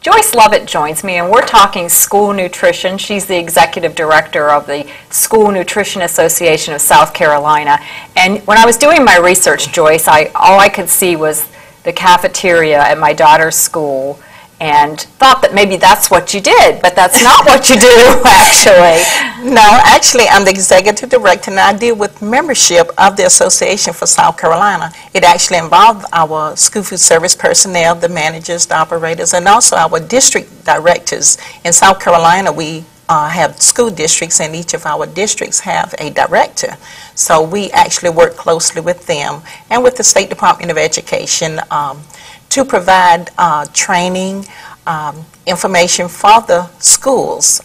Joyce Lovett joins me, and we're talking school nutrition. She's the executive director of the School Nutrition Association of South Carolina. And when I was doing my research, Joyce, all I could see was the cafeteria at my daughter's school, and thought that maybe that's what you did, but that's not what you do, actually. No, actually, I'm the executive director, and I deal with membership of the Association for South Carolina. It actually involved our school food service personnel, the managers, the operators, and also our district directors. In South Carolina, we have school districts, and each of our districts have a director. So we actually work closely with them and with the State Department of Education to provide training, information for the schools.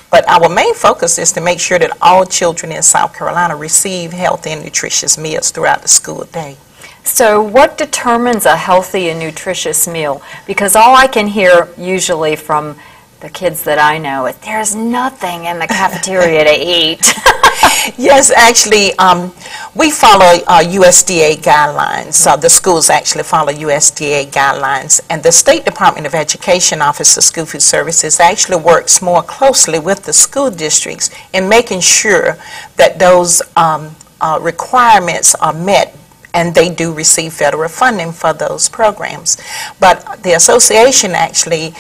But our main focus is to make sure that all children in South Carolina receive healthy and nutritious meals throughout the school day. So what determines a healthy and nutritious meal? Because all I can hear usually from the kids that I know is there's nothing in the cafeteria to eat. Yes, actually, we follow USDA guidelines. The schools actually follow USDA guidelines, and the State Department of Education Office of School Food Services actually works more closely with the school districts in making sure that those requirements are met, and they do receive federal funding for those programs. But the association is actually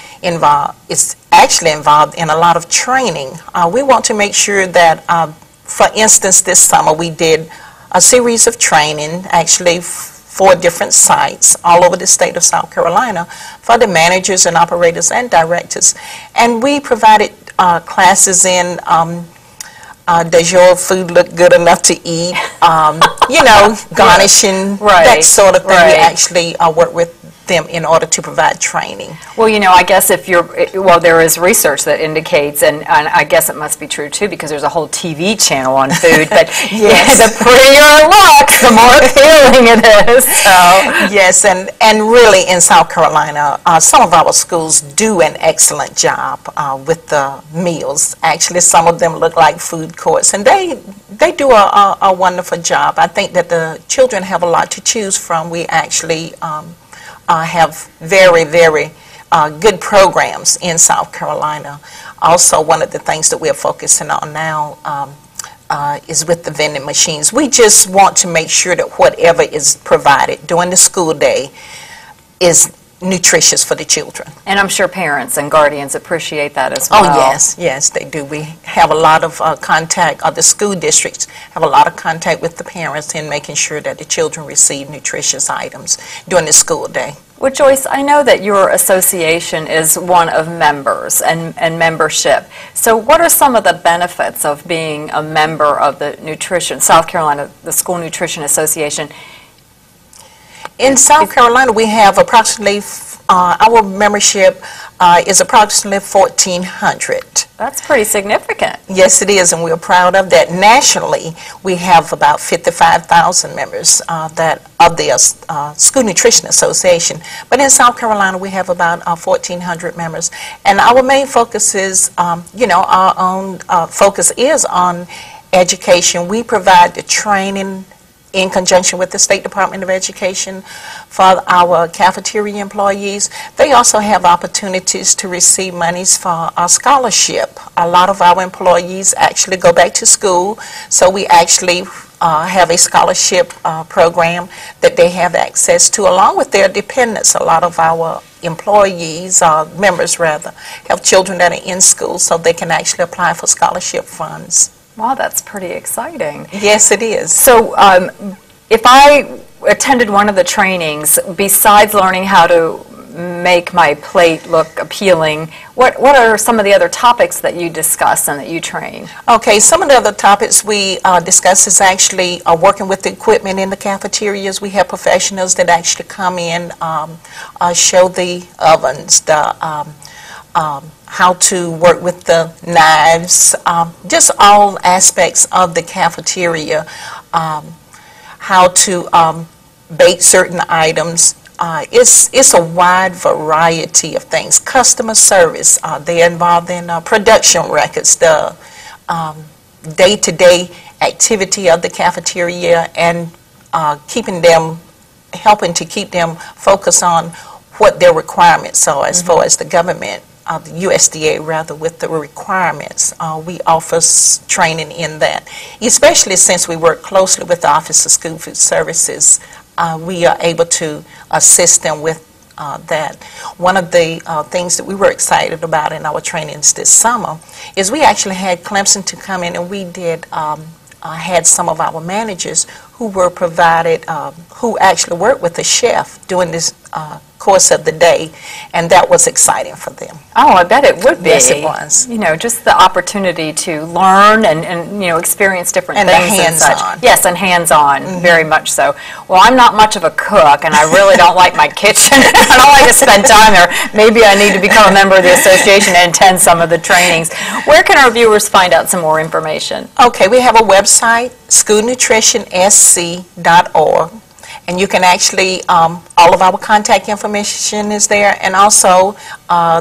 involved in a lot of training. We want to make sure that for instance, this summer we did a series of training, actually 4 different sites all over the state of South Carolina for the managers and operators and directors. And we provided classes in does your food look good enough to eat, you know, garnishing, that sort of thing. We actually work with them in order to provide training. Well, you know, I guess there is research that indicates, and I guess it must be true too, because there's a whole TV channel on food, but yes, the prettier it looks, the more appealing it is. So. Yes, and really in South Carolina, some of our schools do an excellent job with the meals. Actually, some of them look like food courts, and they do a wonderful job. I think that the children have a lot to choose from. We actually have very, very good programs in South Carolina. Also, one of the things that we're focusing on now is with the vending machines. We just want to make sure that whatever is provided during the school day is nutritious for the children. And I'm sure parents and guardians appreciate that as well. Oh, yes, yes, they do. We have a lot of contact, the school districts have a lot of contact with the parents in making sure that the children receive nutritious items during the school day. Well, Joyce, I know that your association is one of members and membership. So what are some of the benefits of being a member of the South Carolina, the School Nutrition Association? In South Carolina, we have approximately, our membership is approximately 1,400. That's pretty significant. Yes, it is, and we're proud of that. Nationally, we have about 55,000 members of the School Nutrition Association. But in South Carolina, we have about 1,400 members. And our main focus is, our own focus is on education. We provide the training in conjunction with the State Department of Education for our cafeteria employees. They also have opportunities to receive monies for a scholarship. A lot of our employees actually go back to school, so we actually have a scholarship program that they have access to along with their dependents. A lot of our employees, members rather, have children that are in school, so they can actually apply for scholarship funds. Wow, that's pretty exciting. Yes, it is. So if I attended one of the trainings, besides learning how to make my plate look appealing, what are some of the other topics that you discuss and that you train? Okay, some of the other topics we discuss is actually working with the equipment in the cafeterias. We have professionals that actually come in, show the ovens, how to work with the knives, just all aspects of the cafeteria, how to bake certain items. It's a wide variety of things. Customer service, they're involved in production records, the day-to-day activity of the cafeteria, and helping to keep them focused on what their requirements are as far as the government, the USDA rather, with the requirements. We offer training in that, especially since we work closely with the Office of School Food Services. We are able to assist them with that. One of the things that we were excited about in our trainings this summer is we actually had Clemson to come in, and we did had some of our managers who were provided, who actually worked with the chef during this course of the day, and that was exciting for them. Oh, I bet it would be. Yes, it was. You know, just the opportunity to learn and you know, experience different and things. And hands-on. Yes, and hands-on, very much so. Well, I'm not much of a cook, and I really don't like my kitchen. I don't like to spend time there. Maybe I need to become a member of the association and attend some of the trainings. Where can our viewers find out some more information? Okay, we have a website, schoolnutritionsc.org. And you can actually, all of our contact information is there, and also a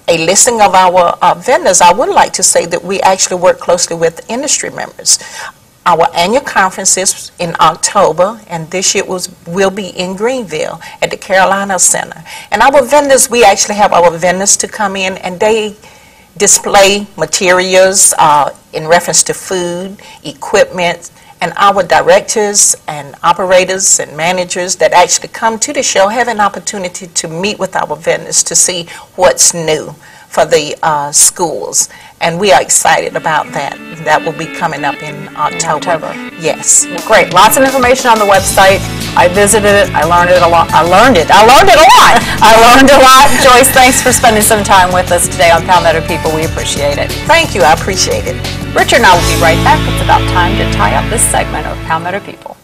listing of our vendors. I would like to say that we actually work closely with industry members. Our annual conference is in October, and this year will be in Greenville at the Carolina Center. And our vendors, we actually have our vendors to come in, and they display materials in reference to food, equipment, and our directors and operators and managers that actually come to the show have an opportunity to meet with our vendors to see what's new for the schools. And we are excited about that. That will be coming up in October. Yes. Great. Lots of information on the website. I visited it. I learned it a lot. I learned it a lot. Joyce, thanks for spending some time with us today on Palmetto People. We appreciate it. Thank you. I appreciate it. Richard and I will be right back. It's about time to tie up this segment of Palmetto People.